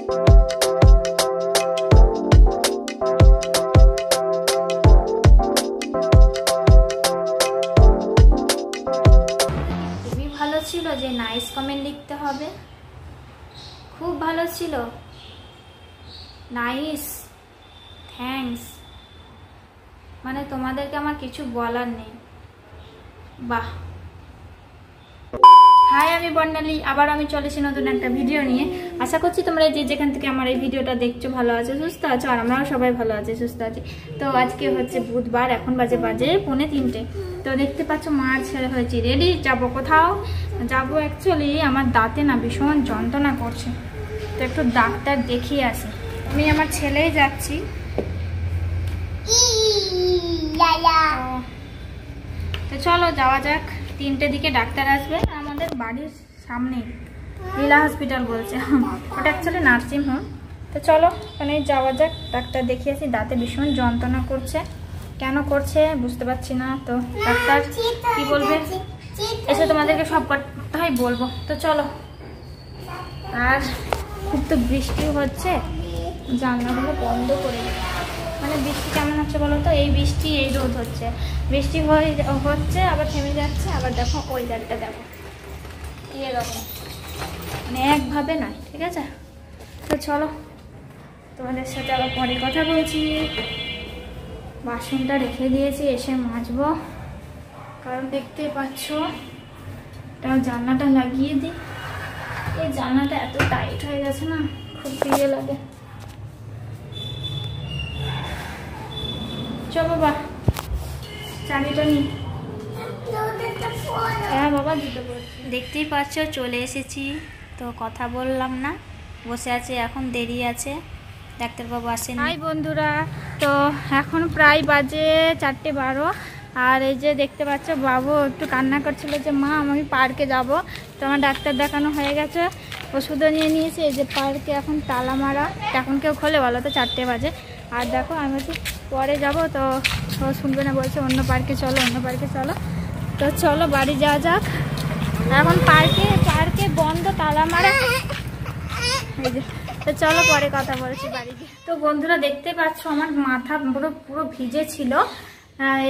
খুবই ভালো ছিল যে নাইস কমেন্ট লিখতে হবে, খুব ভালো ছিল, নাইস, থ্যাঙ্কস, মানে তোমাদেরকে আমার কিছু বলার নেই। বাহ। হাই, আমি বর্ণালী, আবার আমি চলেছি নতুন একটা ভিডিও নিয়ে। আশা করছি তোমরা যে যেখান থেকে আমার এই ভিডিওটা দেখছো ভালো আছো, সুস্থ আছো, আর আমরাও সবাই ভালো আছি, সুস্থ আছি। তো আজকে হচ্ছে বুধবার, এখন বাজে 3:45। তো দেখতে পাচ্ছ মার ছেড়ে হয়েছি রেডি, যাব কোথাও যাব। অ্যাকচুয়ালি আমার দাঁতে না ভীষণ যন্ত্রণা করছে, তো একটু ডাক্তার দেখিয়ে আসি। আমি আমার ছেলেই যাচ্ছি। তো চলো যাওয়া যাক। 3টের দিকে ডাক্তার আসবে, আমাদের বাড়ির সামনে লীলা হসপিটাল বলছে, ওটা অ্যাকচুয়ালি নার্সিং হোম। তো চলো ওখানে যাওয়া যাক, ডাক্তার দেখিয়ে আসি। দাঁতে ভীষণ যন্ত্রণা করছে, কেন করছে বুঝতে পারছি না। তো ডাক্তার কি বলবে এসে তোমাদেরকে সব কথাই বলবো। তো চলো। আর খুব তো বৃষ্টিও হচ্ছে, জানলাগুলো বন্ধ করে দিই। মানে বৃষ্টি কেমন হচ্ছে বলো তো, এই বৃষ্টি এই রোদ হচ্ছে, বৃষ্টি হচ্ছে আবার থেমে যাচ্ছে, আবার দেখো ওয়েদারটা দেখো এরকম, মানে একভাবে নয়, ঠিক আছে। তো চলো তোমাদের সাথে আবার পরে কথা বলছি। বাসনটা রেখে দিয়েছি, এসে মাজবো, কারণ দেখতেই পাচ্ছ এটাও জানলাটা লাগিয়ে দিই। এই জানলাটা এত টাইট হয়ে গেছে না, খুব প্রিয় লাগে। চলো বাবা, চাবিটা নি। হ্যাঁ বাবা, জুতো পড়ছি। দেখতেই পাচ্ছ চলে এসেছি, তো কথা বললাম না, বসে আছি, এখন দেরি আছে, ডাক্তারবাবু আসেন। হাই বন্ধুরা, তো এখন প্রায় বাজে 4:12। আর এই যে দেখতে পাচ্ছ বাবু একটু কান্না করছিল যে মা আমি পার্কে যাব। তো আমার ডাক্তার দেখানো হয়ে গেছে, ওষুধও নিয়ে নিয়েছি। এই যে পার্কে এখন তালা মারা, এখন কেউ খোলে বলো তো, 4টে বাজে। আর দেখো আমি হচ্ছে পরে যাব, তো ও শুনবে না, বলছে অন্য পার্কে চলো, অন্য পার্কে চলো। তো চলো বাড়ি যাওয়া যাক। এখন পার্কে বন্ধ, তালা মারা। এই যে, তো চলো পরে কথা বলছি বাড়ি গিয়ে। তো বন্ধুরা দেখতে পাচ্ছ আমার মাথা পুরো ভিজে ছিল,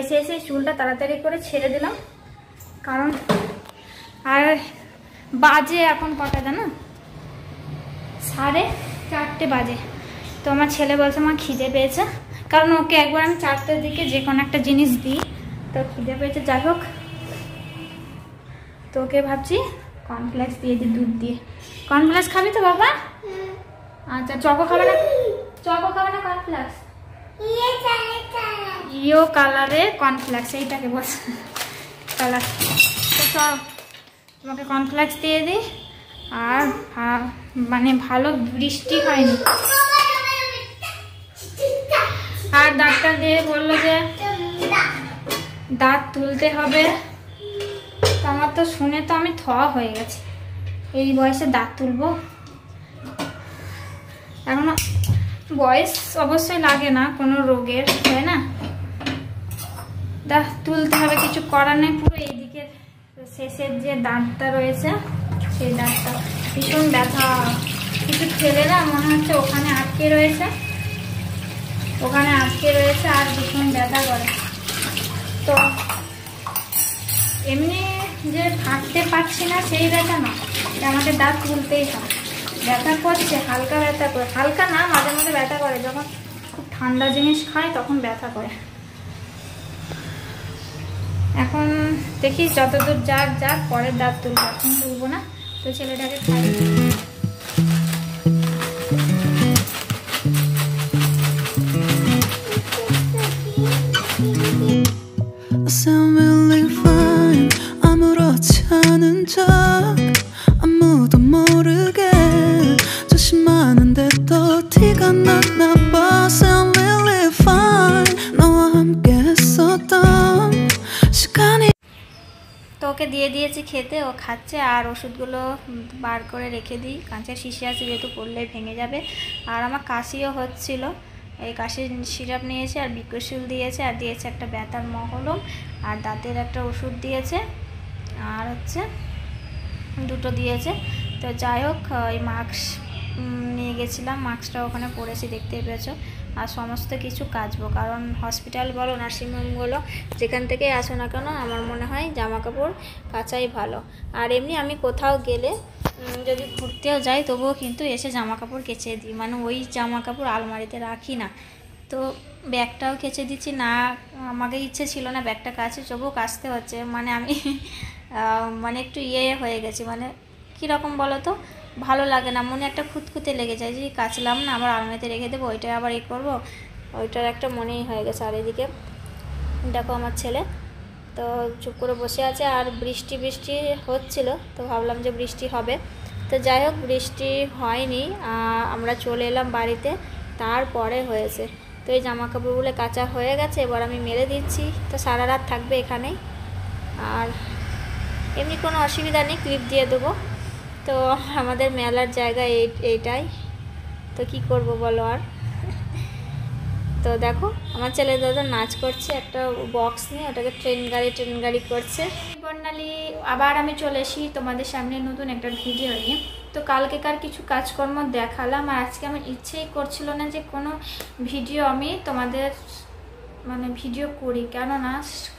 এসে চুলটা তাড়াতাড়ি করে ছেড়ে দিলাম, কারণ আর বাজে এখন কটা জানো, 4:30 বাজে। তো আমার ছেলে বলছে মা খিদে পেয়েছে, কারণ ওকে একবার আমি 4টের দিকে যে কোনো একটা জিনিস দিই, তো খিদে পেয়েছে। যাই হোক, তো ওকে ভাবছি কর্নফ্লেক্স দিয়ে দিই, দুধ দিয়ে। কর্নফ্লেক্স খাবি তো বাবা? আচ্ছা, চকো খাবে না? চকো খাবে না কর্নফ্লেক্স? ইয়ো কালারে কর্নফ্লেক্স, এইটাকে বস কালার। তো চল তোমাকে কর্নফ্লেক্স দিয়ে দিই। আর মানে ভালো বৃষ্টি হয়নি, আর ডাক্তার দিয়ে বললো যে দাঁত তুলতে হবে। তো আমার তো শুনে তো আমি হয়ে গেছি, এই বয়সে দাঁত তুলবো? এখনো বয়স অবশ্যই লাগে না কোনো রোগের, তাই না? দাঁত তুলতে হবে, কিছু করার নেই। পুরো এইদিকে শেষের যে দাঁতটা রয়েছে, সেই দাঁতটা ভীষণ ব্যথা, কিছু খেলে না মনে হচ্ছে ওখানে আটকে রয়েছে, আর ভীষণ ব্যথা করে। তো এমনি যে থাকতে পারছি না সেই ব্যথা না, আমাকে দাঁত তুলতেই হয়। ব্যথা করছে, হালকা ব্যথা করে, হালকা না মাঝে মাঝে ব্যথা করে, যখন খুব ঠান্ডা জিনিস খাই তখন ব্যথা করে। এখন দেখি যতদূর যাক পরের দাঁত তুলবো, এখন তুলবো না। তো ছেলেটাকে খাই। 아무도 모르게 조심하는데 또 티가 났나 봐. Sound really fine 너와 함께 했었던 시간이. তো ওকে দিয়ে দিয়েছি খেতে, ও খাচ্ছে। আর ওষুধগুলো বার করে রেখে দিই, কাঁচের শিশি আছে যেহেতু, পড়লেই ভেঙে যাবে। আর আমার কাশিও হচ্ছিল, এই কাশির সিরাপ নিয়েছে, আর বিকশিল দিয়েছে, আর দিয়েছে একটা ব্যথার মহলম, আর দাঁতের একটা ওষুধ দিয়েছে, আর হচ্ছে দুটো দিয়েছে। তো যাই হোক, ওই মাস্ক নিয়ে গেছিলাম, মাস্কটা ওখানে পরেছি দেখতেই পেয়েছো। আর সমস্ত কিছু কাচবো, কারণ হসপিটাল বলো নার্সিংহোম বলো যেখান থেকেই আসো না কেন আমার মনে হয় জামা কাপড় কাচাই ভালো। আর এমনি আমি কোথাও গেলে যদি ঘুরতেও যাই তবুও কিন্তু এসে জামা কাপড় কেচে দিই, মানে ওই জামা কাপড় আলমারিতে রাখি না। তো ব্যাগটাও কেচে দিচ্ছি না, আমাকে ইচ্ছে ছিল না ব্যাগটা কাচি, তবুও কাচতে হচ্ছে। মানে আমি মানে একটু হয়ে গেছি, মানে কীরকম বলো তো, ভালো লাগে না, মনে একটা খুঁতখুঁতে লেগে যায় যে কাচলাম না, আবার আলমারিতে রেখে দেবো, ওইটা আবার করবো, ওইটার একটা মনেই হয়ে গেছে। আর এদিকে দেখো আমার ছেলে তো চুপ করে বসে আছে, আর বৃষ্টি হচ্ছিল, তো ভাবলাম যে বৃষ্টি হবে, তো যাই হোক বৃষ্টি হয়নি। আমরা চলে এলাম বাড়িতে, তারপরে হয়েছে। তো এই জামা কাপড়গুলো কাচা হয়ে গেছে, এবার আমি মেলে দিচ্ছি, তো সারা রাত থাকবে এখানেই। আর এমনি কোনো অসুবিধা নেই, ক্লিপ দিয়ে দেবো। তো আমাদের মেলার জায়গা এইটাই, তো কি করব বলো। আর তো দেখো আমার ছেলে দাদা নাচ করছে, একটা বক্স নিয়ে ওটাকে ট্রেন গাড়ি করছে। বর্ণালী আবার আমি চলে এসি তোমাদের সামনে নতুন একটা ভিডিও নিয়ে। তো কালকেকার কিছু কাজকর্ম দেখালাম, আর আজকে আমার ইচ্ছেই করছিল না যে কোনো ভিডিও আমি তোমাদের মানে ভিডিও করি, কেননা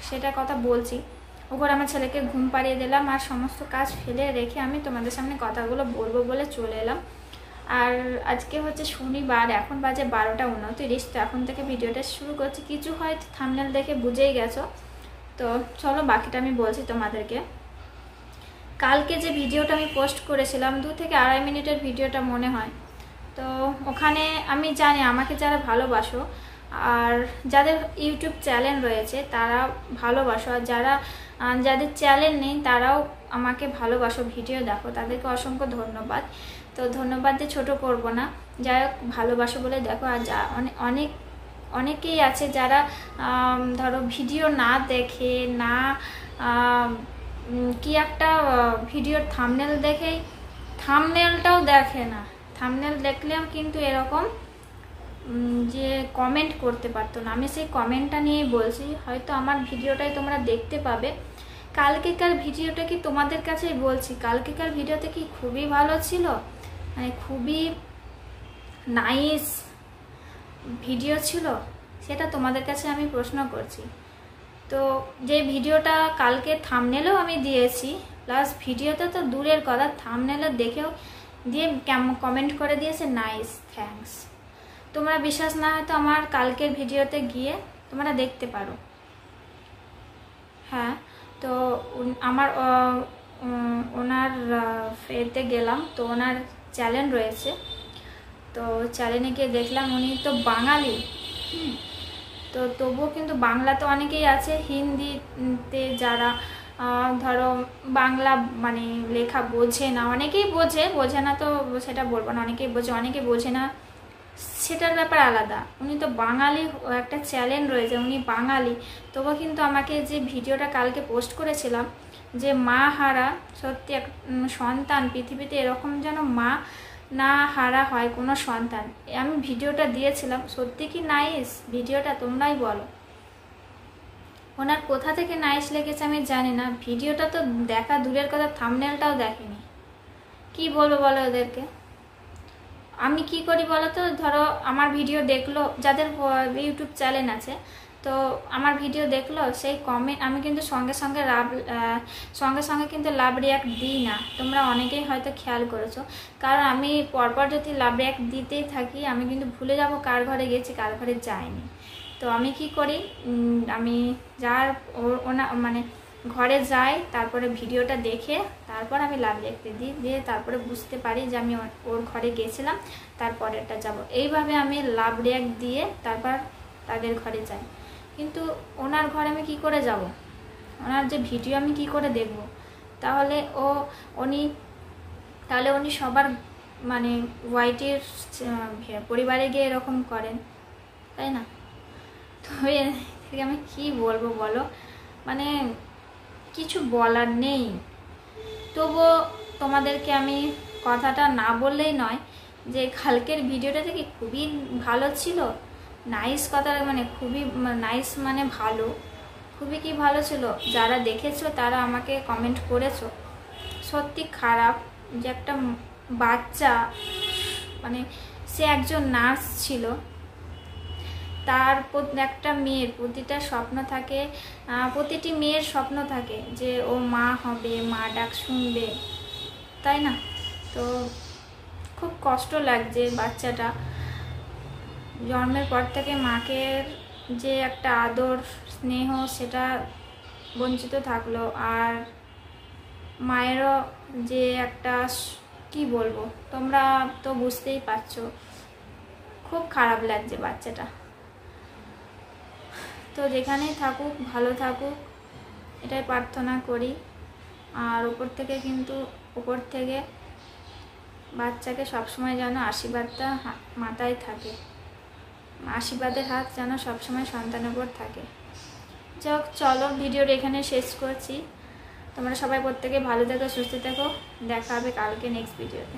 সেটা কথা বলছি। ওপর আমার ছেলেকে ঘুম পাড়িয়ে দিলাম, আর সমস্ত কাজ ফেলে রেখে আমি তোমাদের সামনে কথাগুলো বলবো বলে চলে এলাম। আর আজকে হচ্ছে শনিবার, এখন বাজে 12:29, তো এখন থেকে ভিডিওটা শুরু করছি। কিছু হয়তো থাম্বনেল দেখে বুঝেই গেছো, তো চলো বাকিটা আমি বলছি তোমাদেরকে। কালকে যে ভিডিওটা আমি পোস্ট করেছিলাম 2 থেকে আড়াই মিনিটের ভিডিওটা মনে হয়, তো ওখানে আমি জানি আমাকে যারা ভালোবাসো আর যাদের ইউটিউব চ্যানেল রয়েছে তারা ভালোবাসো, আর যাদের চ্যানেল নেই তারাও আমাকে ভালোবাসো, ভিডিও দেখো, তাদেরকে অসংখ্য ধন্যবাদ। তো ধন্যবাদ দিয়ে ছোটো করবো না, যাই হোক ভালোবাসো বলে দেখো। আর অনেকেই আছে যারা ধরো ভিডিও না দেখে না কি একটা ভিডিওর থাম্বনেল দেখেই থাম্বনেলটাও দেখে না, থাম্বনেল দেখলেও কিন্তু এরকম যে কমেন্ট করতে পারতো না। আমি সেই কমেন্টটা নিয়েই বলছি, হয়তো আমার ভিডিওটাই তোমরা দেখতে পাবে। কালকেকার ভিডিওটা কি তোমাদের কাছেই বলছি, কালকেকার ভিডিওতে কি খুবই ভালো ছিল, মানে খুবই নাইস ভিডিও ছিল, সেটা তোমাদের কাছে আমি প্রশ্ন করছি। তো যে ভিডিওটা কালকে থাম্বনেলেও আমি দিয়েছি, প্লাস ভিডিওতে তো দূরের কথা, থাম্বনেলে দেখেও দিয়ে কমেন্ট করে দিয়েছে নাইস, থ্যাঙ্কস। তোমরা বিশ্বাস না হয়তো আমার কালকের ভিডিওতে গিয়ে তোমরা দেখতে পারো। হ্যাঁ, তো আমার ওনার এতে গেলাম, তো ওনার চ্যানেল রয়েছে, তো চ্যানেলে গিয়ে দেখলাম উনি তো বাঙালি, তো তবুও কিন্তু বাংলা তো অনেকেই আছে, হিন্দিতে যারা ধরো বাংলা মানে লেখা বোঝে না, অনেকেই বোঝে না, তো সেটা বলবো না, অনেকেই বোঝে না, সেটার ব্যাপার আলাদা। উনি তো বাঙালি, একটা চ্যানেল রয়েছে, উনি বাঙালি, তবুও কিন্তু আমাকে যে ভিডিওটা কালকে পোস্ট করেছিলাম যে মা হারা সত্যি এক সন্তান পৃথিবীতে এরকম যেন মা না হারা হয় কোনো সন্তান, আমি ভিডিওটা দিয়েছিলাম। সত্যি কি নাইস ভিডিওটা, তোমরাই বলো। ওনার কোথা থেকে নাইস লেগেছে আমি জানি না, ভিডিওটা তো দেখা দূরের কথা, থাম্বনেলটাও দেখেনি, কি বলবো বলো ওদেরকে। আমি কি করি বলো তো, ধরো আমার ভিডিও দেখলো, যাদের ইউটিউব চ্যানেল আছে, তো আমার ভিডিও দেখলো, সেই কমেন্ট আমি কিন্তু সঙ্গে সঙ্গে কিন্তু লাভ রিয়াক্ট দিই না। তোমরা অনেকেই হয়তো খেয়াল করেছো, কারণ আমি পরপর যদি লাভ রিয়াক্ট দিতেই থাকি আমি কিন্তু ভুলে যাব কার ঘরে গেছি কার ঘরে যাইনি। তো আমি কি করি, আমি যার মানে ঘরে যাই, তারপরে ভিডিওটা দেখে তারপর আমি লাভ রিয়াক্ট দিই, দিয়ে তারপরে বুঝতে পারি যে আমি ওর ঘরে গেছিলাম, তারপরেরটা যাব, এইভাবে আমি লাভ রিয়াক্ট দিয়ে তারপর তাদের ঘরে যাই। কিন্তু ওনার ঘরে আমি কি করে যাব, ওনার যে ভিডিও আমি কি করে দেখব, তাহলে উনি সবার মানে ওয়াইটির পরিবারে গিয়ে এরকম করেন, তাই না? তো এর থেকে আমি কি বলবো বলো, মানে কিছু বলার নেই। তবুও তোমাদেরকে আমি কথাটা না বললেই নয় যে কালকের ভিডিওটা থেকে খুবই ভালো ছিল, নাইস কথা, মানে খুবই নাইস মানে ভালো, খুবই কি ভালো ছিল। যারা দেখেছো তারা আমাকে কমেন্ট করেছো, সত্যি খারাপ যে একটা বাচ্চা মানে সে একজন নার্স ছিল, তার একটা মেয়ের প্রতিটা স্বপ্ন থাকে, প্রতিটি মেয়ের স্বপ্ন থাকে যে ও মা হবে, মা ডাক শুনবে, তাই না? তো খুব কষ্ট লাগছে, বাচ্চাটা জন্মের পর থেকে মাকে যে একটা আদর স্নেহ সেটা বঞ্চিত থাকলো, আর মায়েরও যে একটা কি বলবো, তোমরা তো বুঝতেই পারছো, খুব খারাপ লাগছে বাচ্চাটা। তো যেখানেই থাকুক ভালো থাকুক এটাই প্রার্থনা করি। আর উপর থেকে বাচ্চাকে সবসময় যেন আশীর্বাদটা মাথায় থাকে, আশীর্বাদের হাত যেন সবসময় সন্তানের উপর থাকে। যাক, চলো ভিডিওটা এখানে শেষ করছি। তোমরা সবাই প্রত্যেকে ভালো থেকো, সুস্থ থেকো, দেখা হবে কালকে নেক্সট ভিডিওতে।